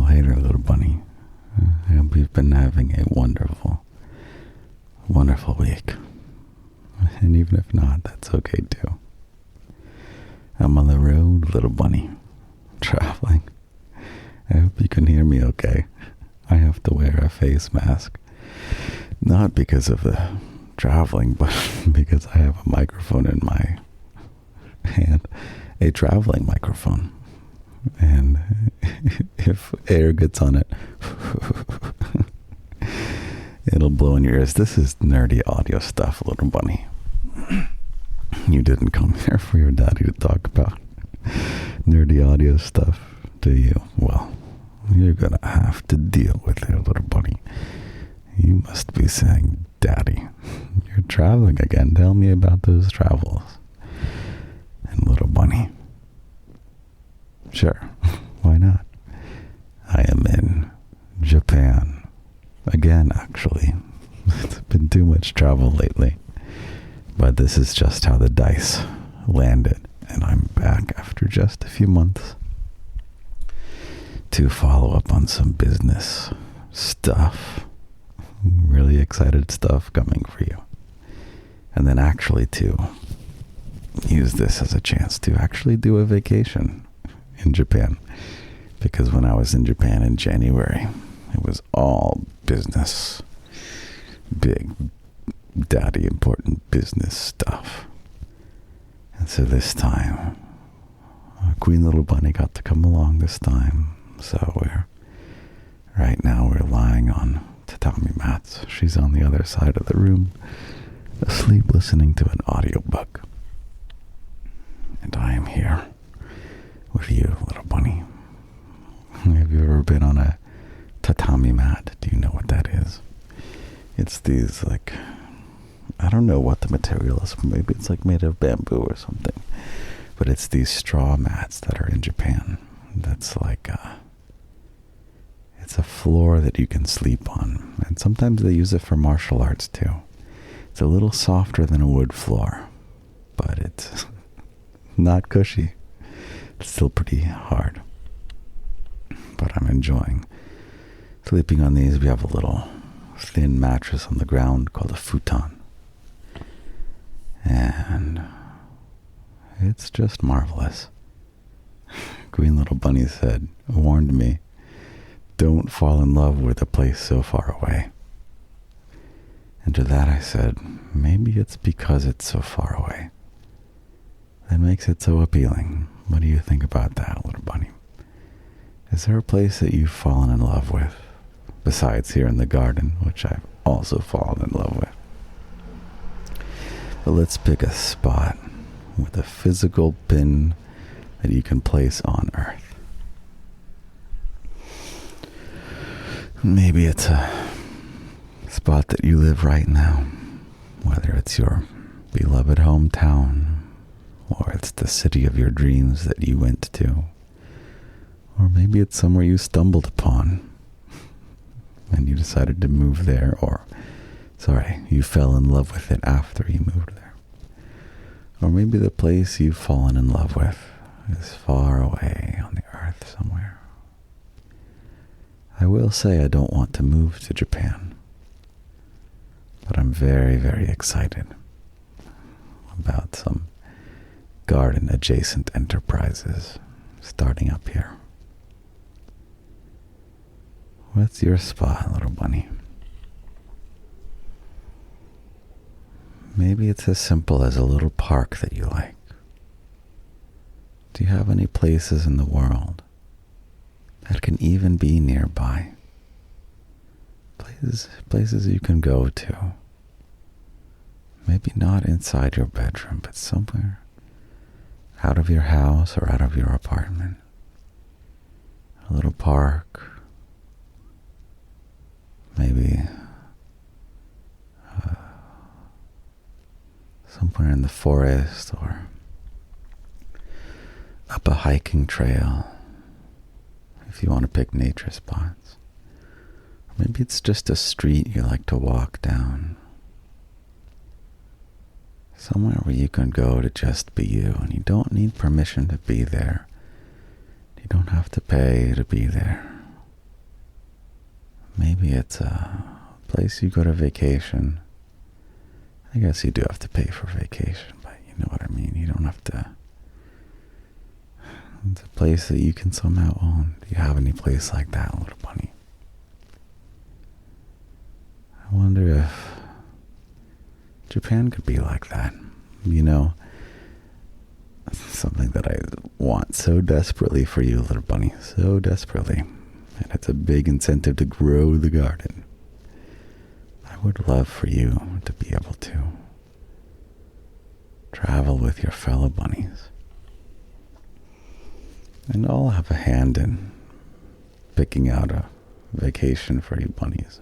hey there, little bunny. I hope you've been having a wonderful, wonderful week. And even if not, that's okay too. I'm on the road, little bunny, traveling. I hope you can hear me okay. I have to wear a face mask. Not because of the traveling, but because I have a microphone in my hand. A traveling microphone. And if air gets on it, it'll blow in your ears. This is nerdy audio stuff, little bunny. You didn't come here for your daddy to talk about nerdy audio stuff, do you? Well, you're gonna have to deal with it, little bunny. You must be saying, Daddy, you're traveling again. Tell me about those travels. And little bunny, sure, why not? I am in Japan. Again, actually. It's been too much travel lately. But this is just how the dice landed. And I'm back after just a few months to follow up on some business stuff. Really excited stuff coming for you. And then actually to use this as a chance to actually do a vacation in Japan. Because when I was in Japan in January, it was all business. Big, daddy, important business stuff. And so this time, Queen Little Bunny got to come along this time. So right now we're lying on tatami mats. She's on the other side of the room, asleep listening to an audiobook. And I am here with you, little bunny. Have you ever been on a tatami mat? Do you know what that is? It's these, like, I don't know what the material is. Maybe it's like made of bamboo or something. But it's these straw mats that are in Japan. That's like, it's a floor that you can sleep on. And sometimes they use it for martial arts too. It's a little softer than a wood floor. But it's not cushy. It's still pretty hard. But I'm enjoying sleeping on these. We have a little thin mattress on the ground called a futon. And it's just marvelous. Green Little Bunny warned me, don't fall in love with a place so far away. And to that I said, maybe it's because it's so far away. That makes it so appealing. What do you think about that, little bunny? Is there a place that you've fallen in love with, besides here in the garden, which I've also fallen in love with? But let's pick a spot with a physical pin that you can place on Earth. Maybe it's a spot that you live right now, whether it's your beloved hometown, or it's the city of your dreams that you went to, or maybe it's somewhere you stumbled upon and you decided to move there, or you fell in love with it after you moved there. Or maybe the place you've fallen in love with is far away on the earth somewhere. I will say I don't want to move to Japan, but I'm very, very excited about some garden-adjacent enterprises starting up here. What's your spot, little bunny? Maybe it's as simple as a little park that you like. Do you have any places in the world that can even be nearby? Places you can go to. Maybe not inside your bedroom, but somewhere out of your house or out of your apartment. A little park. Maybe somewhere in the forest or up a hiking trail, if you want to pick nature spots. Or maybe it's just a street you like to walk down. Somewhere where you can go to just be you, and you don't need permission to be there. You don't have to pay to be there. Maybe it's a place you go to vacation. I guess you do have to pay for vacation, but you know what I mean. You don't have to. It's a place that you can somehow own. Do you have any place like that, little bunny? I wonder if Japan could be like that. You know, something that I want so desperately for you, little bunny. So desperately. And it's a big incentive to grow the garden. I would love for you to be able to travel with your fellow bunnies. And all have a hand in picking out a vacation for you bunnies.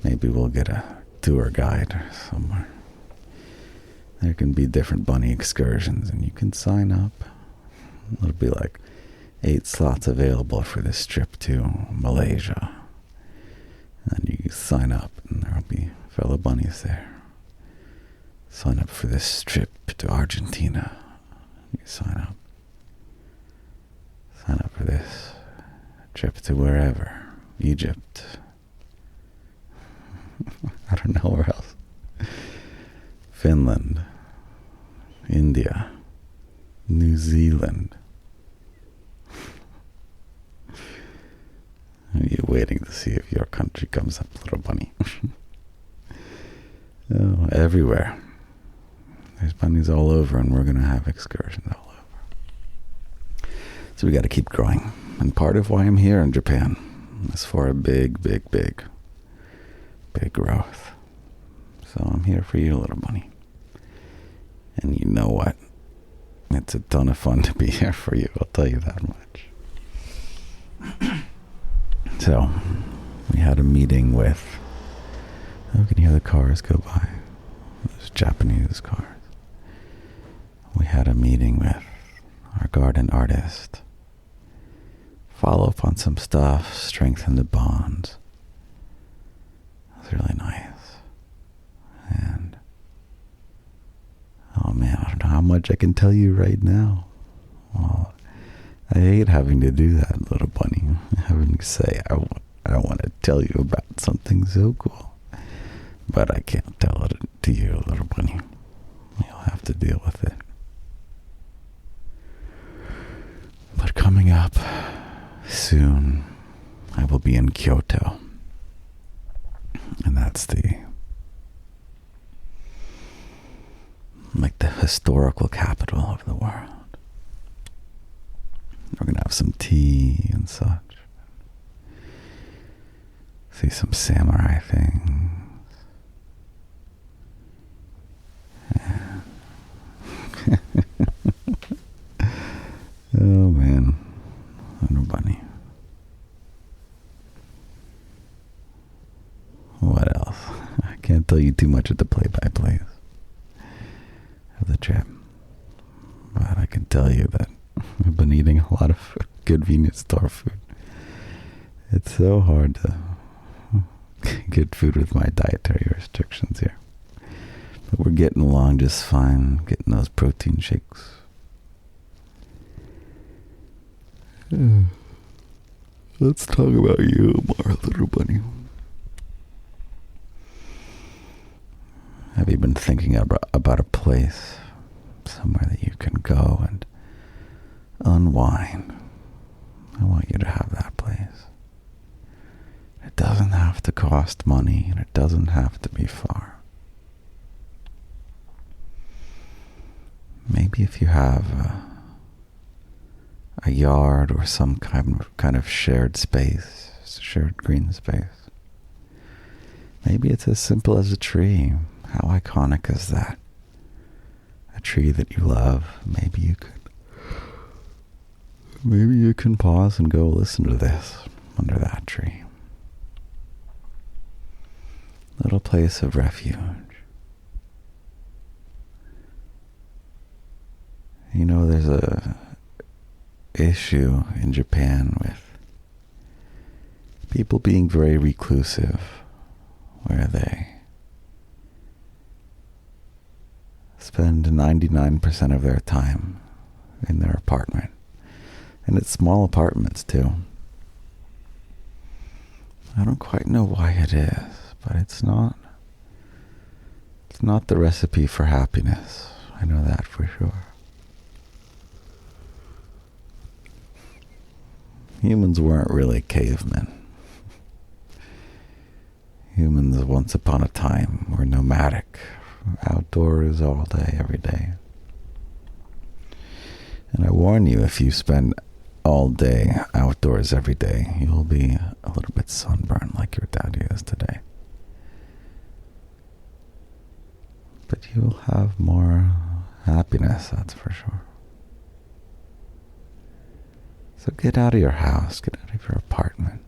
Maybe we'll get a tour guide somewhere. There can be different bunny excursions, and you can sign up. It'll be like 8 slots available for this trip to Malaysia. And you sign up, and there'll be fellow bunnies there. Sign up for this trip to Argentina. You sign up. Sign up for this trip to wherever. Egypt. I don't know where else. Finland. India. New Zealand. Are you waiting to see if your country comes up, little bunny? Oh, everywhere. There's bunnies all over, and we're going to have excursions all over. So we got to keep growing. And part of why I'm here in Japan is for a big growth. So I'm here for you, little bunny. And you know what? It's a ton of fun to be here for you, I'll tell you that much. So, we had a meeting with... Oh, can you hear the cars go by? Those Japanese cars. We had a meeting with our garden artist. Follow up on some stuff, strengthen the bonds. It was really nice. And... oh man, I don't know how much I can tell you right now. Well, I hate having to do that, little bunny. Having to say, I want to tell you about something so cool. But I can't tell it to you, little bunny. You'll have to deal with it. But coming up soon, I will be in Kyoto. And that's the historical capital of the world. We're going to have some tea and such. See some samurai things. Yeah. Oh man. Little bunny. What else? I can't tell you too much of the play-by-plays of the trip. But I can tell you that I've been eating a lot of convenience store food. It's so hard to get food with my dietary restrictions here. But we're getting along just fine, getting those protein shakes. Let's talk about you more, little bunny. Have you been thinking about a place, somewhere that you can go and unwind? I want you to have that place. It doesn't have to cost money, and it doesn't have to be far. Maybe if you have a yard or some kind of shared space, shared green space. Maybe it's as simple as a tree. How iconic is that? A tree that you love. Maybe you can pause and go listen to this under that tree. Little place of refuge. You know, there's a issue in Japan with people being very reclusive, where they spend 99% of their time in their apartment. And it's small apartments too. I don't quite know why it is, but it's not the recipe for happiness. I know that for sure. Humans weren't really cavemen. Humans once upon a time were nomadic, outdoors all day, every day. And I warn you, if you spend all day outdoors every day, you'll be a little bit sunburned like your daddy is today. But you'll have more happiness, that's for sure. So get out of your house, get out of your apartment.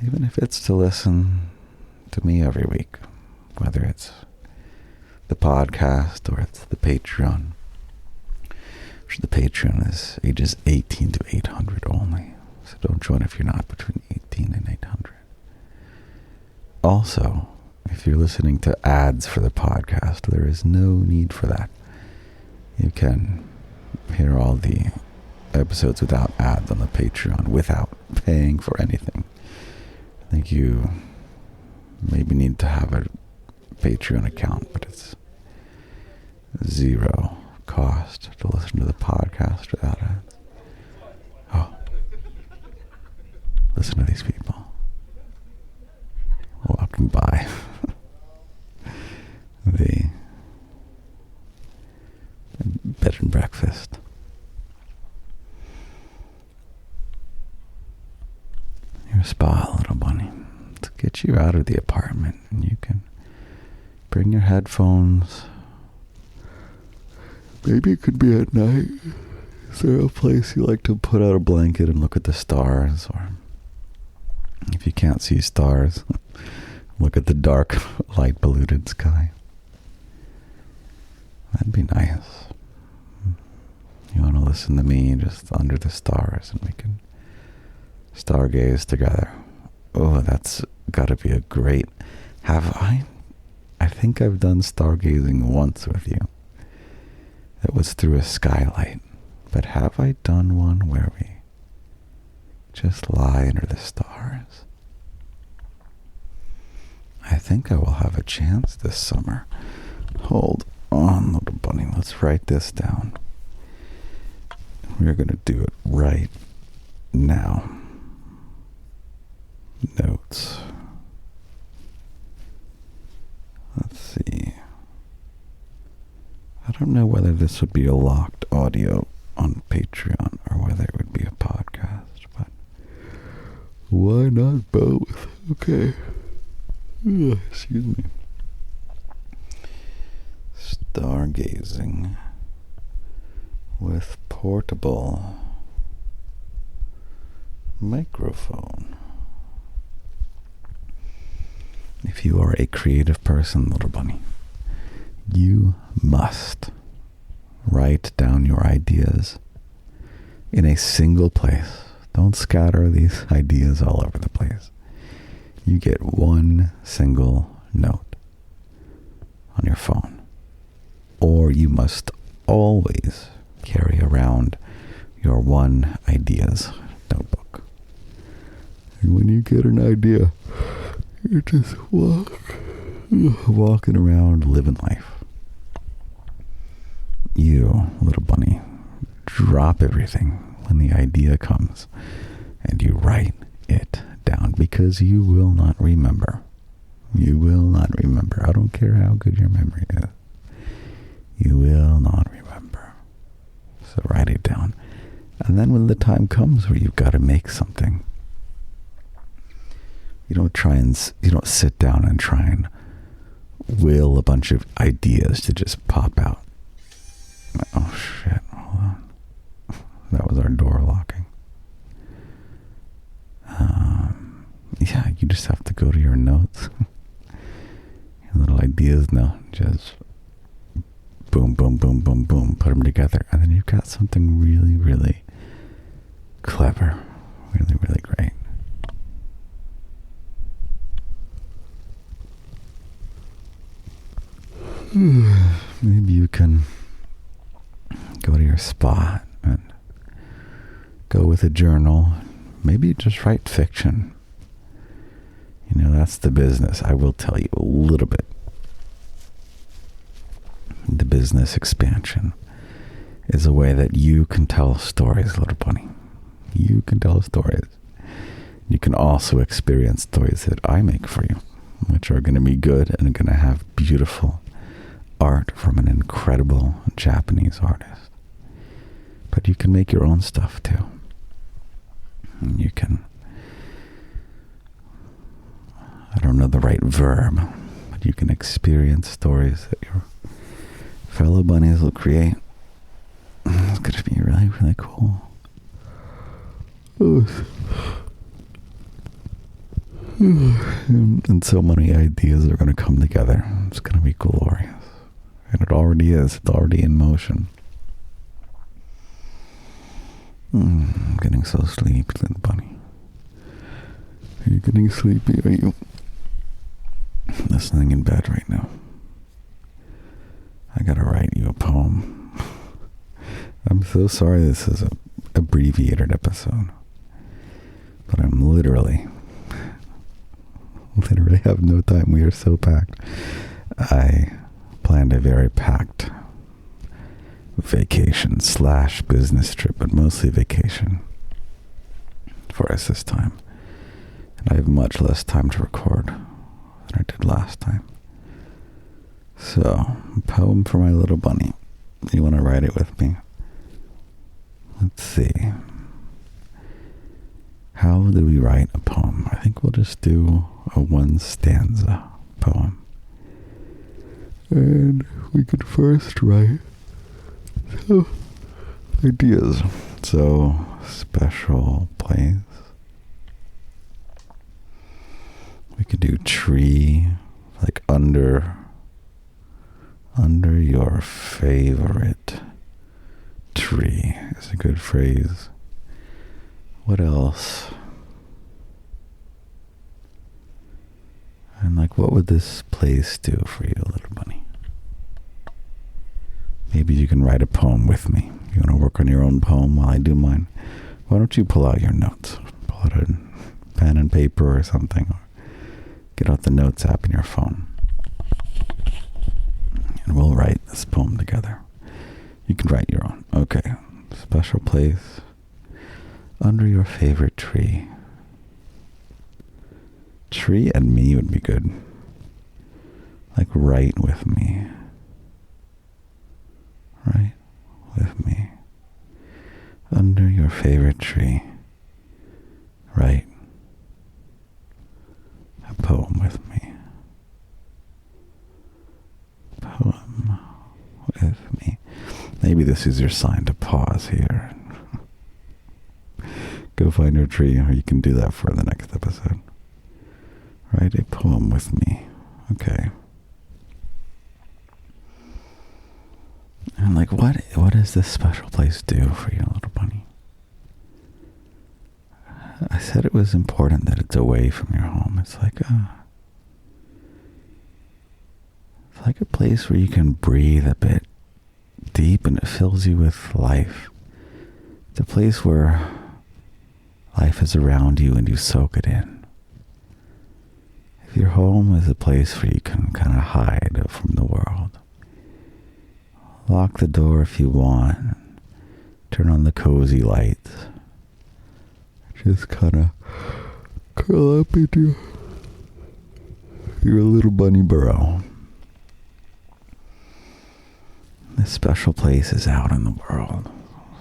Even if it's to listen to me every week, whether it's the podcast or it's the Patreon. The Patreon is ages 18 to 800 only, so don't join if you're not between 18 and 800. Also, if you're listening to ads for the podcast, there is no need for that. You can hear all the episodes without ads on the Patreon without paying for anything. I think you maybe need to have a Patreon account, but it's $0 cost to listen to the podcast without ads. Oh, listen to these people walking by the bed and breakfast. Your spa, little bunny, to get you out of the apartment, and you can bring your headphones. Maybe it could be at night. Is there a place you like to put out a blanket and look at the stars? Or if you can't see stars, look at the dark, light polluted sky. That'd be nice. You want to listen to me just under the stars and we can stargaze together. Oh, that's got to be a great... I think I've done stargazing once with you. It was through a skylight. But have I done one where we just lie under the stars? I think I will have a chance this summer. Hold on, little bunny. Let's write this down. We're going to do it right now. Notes. Let's see. I don't know whether this would be a locked audio on Patreon or whether it would be a podcast, but why not both? Okay. Excuse me. Stargazing with portable microphone. If you are a creative person, little bunny, you must write down your ideas in a single place. Don't scatter these ideas all over the place. You get one single note on your phone. Or you must always carry around your one ideas notebook. And when you get an idea, you just walking around living life. You, little bunny, drop everything when the idea comes and you write it down because you will not remember. You will not remember. I don't care how good your memory is. You will not remember. So write it down. And then when the time comes where you've got to make something, you don't sit down and try and will a bunch of ideas to just pop out. Oh shit, hold on. That was our door locking. Yeah, you just have to go to your notes. Your little ideas now. Just boom, boom, boom, boom, boom. Put them together. And then you've got something really, really clever. Really, really great. Maybe you can go to your spot and go with a journal. Maybe just write fiction. That's the business. I will tell you a little bit. The business expansion is a way that you can tell stories, little bunny. You can tell stories. You can also experience stories that I make for you, which are going to be good and going to have beautiful art from an incredible Japanese artist. But you can make your own stuff too. And you can, I don't know the right verb, but you can experience stories that your fellow bunnies will create. It's going to be really, really cool. And so many ideas are going to come together. It's going to be glorious. And it already is. It's already in motion. I'm getting so sleepy, little bunny. Are you getting sleepy? Are you listening in bed right now? I gotta write you a poem. I'm so sorry this is a abbreviated episode. But I'm literally have no time. We are so packed. I planned a very packed vacation / business trip, but mostly vacation for us this time. And I have much less time to record than I did last time. So, a poem for my little bunny. You want to write it with me? Let's see. How do we write a poem? I think we'll just do a 1-stanza poem. And we could first write some ideas. So, special place. We could do tree, like under your favorite tree is a good phrase. What else? And what would this place do for you, little bunny? Maybe you can write a poem with me. You want to work on your own poem while I do mine? Why don't you pull out your notes? Pull out a pen and paper or something. Or get out the notes app in your phone. And we'll write this poem together. You can write your own. Okay. Special place. Under your favorite tree. Tree and me would be good. Right with me. Right with me. Under your favorite tree. Write a poem with me. Poem with me. Maybe this is your sign to pause here. Go find your tree, or you can do that for the next episode. Write a poem with me. Okay. And what does this special place do for you, little bunny? I said it was important that it's away from your home. It's like a place where you can breathe a bit deep and it fills you with life. It's a place where life is around you and you soak it in. If your home is a place where you can kind of hide from the world, lock the door if you want, turn on the cozy lights, just kind of curl up into your little bunny burrow. This special place is out in the world.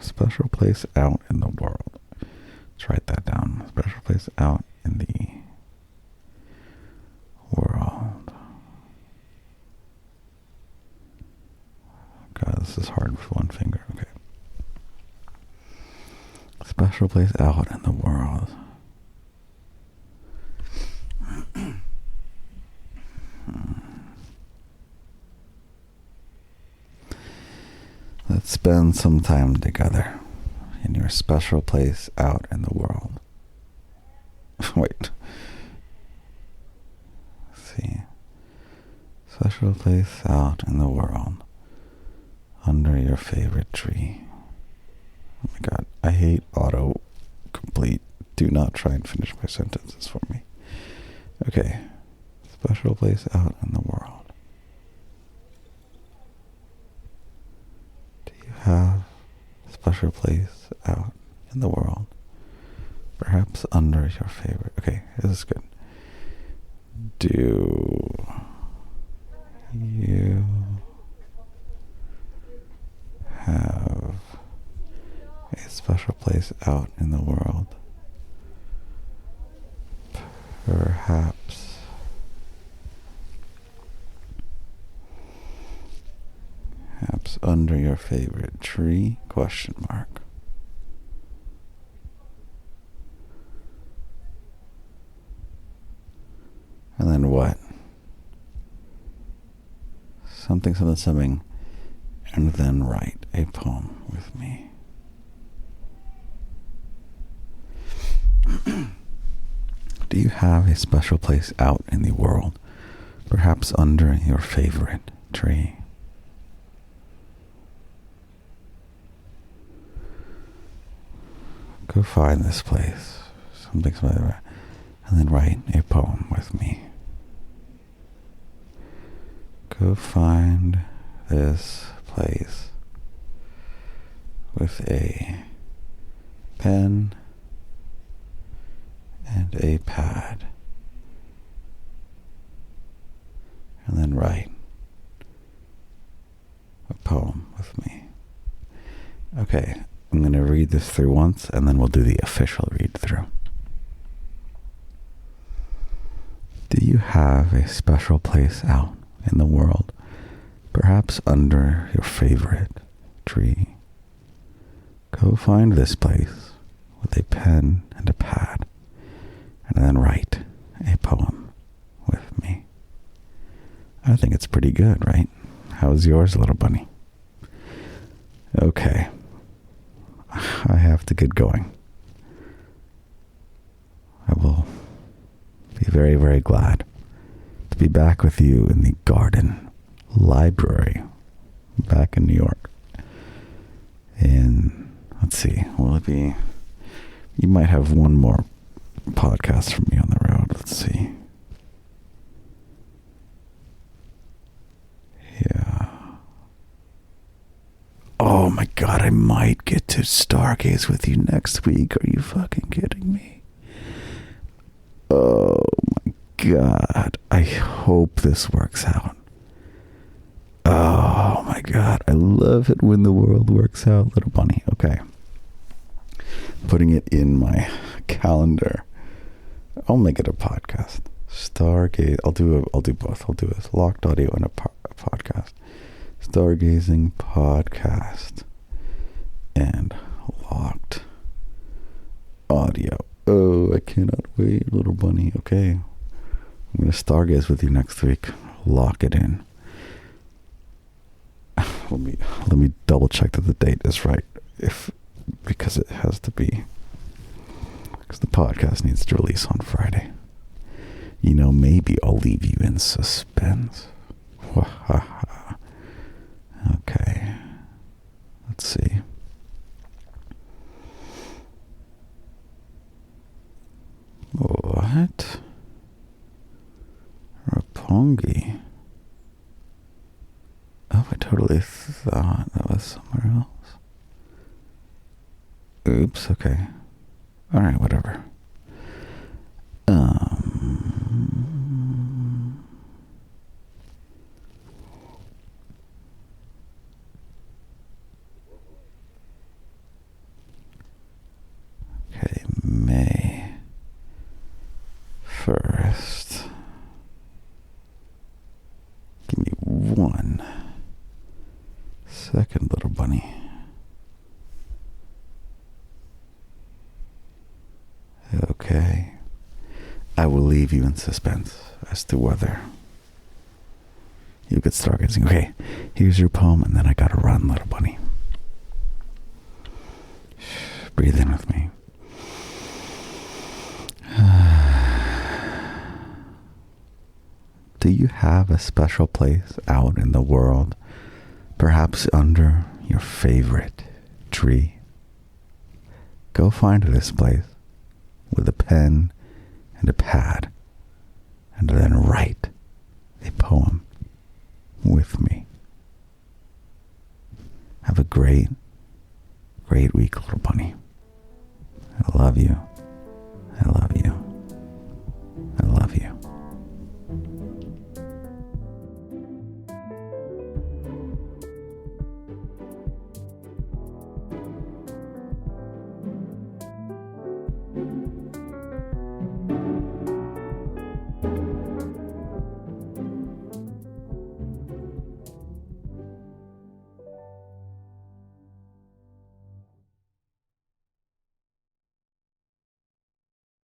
Special place out in the world. Let's write that down. Special place out in the world. God, this is hard with one finger. Okay. Special place out in the world. Let's spend some time together in your special place out in the world. Wait. Let's see. Special place out in the world. Under your favorite tree. Oh my God. I hate autocomplete. Do not try and finish my sentences for me. Okay. Special place out in the world. Do you have a special place out in the world? Perhaps under your favorite. Okay, this is good. Do you have a special place out in the world? Perhaps under your favorite tree? Question mark. And then what? Something, and then write a poem with me. Do you have a special place out in the world? Perhaps under your favorite tree? Go find this place. Something, and then write a poem with me. Go find this place with a pen and a pad, and then write a poem with me. Okay, I'm going to read this through once, and then we'll do the official read through. Do you have a special place out in the world, perhaps under your favorite tree? Go find this place with a pen and a pad, and then write a poem with me. I think it's pretty good, right? How's yours, little bunny? Okay. I have to get going. I will be very, very glad to be back with you in the Garden Library back in New York. And let's see, will it be... You might have one more podcast from me on the road. Let's see. Yeah. Oh my God, I might get to stargaze with you next week. Are you fucking kidding me? Oh my God. I hope this works out. Oh my God. I love it when the world works out, little bunny. Okay. Putting it in my calendar. I'll make it a podcast. Stargaze. I'll do both. I'll do a locked audio and a podcast. Stargazing podcast and locked audio. Oh, I cannot wait, little bunny. Okay, I'm gonna stargaze with you next week. Lock it in. Let me double check that the date is right. Because it has to be. Because the podcast needs to release on Friday. You know, maybe I'll leave you in suspense. Okay. Let's see. What? Roppongi. Oh, I totally thought that was somewhere else. Oops, okay. Alright, whatever. Okay, May 1st. Give me 1 second, little bunny. Okay. I will leave you in suspense as to whether you could start getting. Okay, here's your poem, and then I gotta run, little bunny. Breathe in with me. Do you have a special place out in the world, perhaps under your favorite tree? Go find this place with a pen and a pad, and then write a poem with me. Have a great, great week, little bunny. I love you. I love you.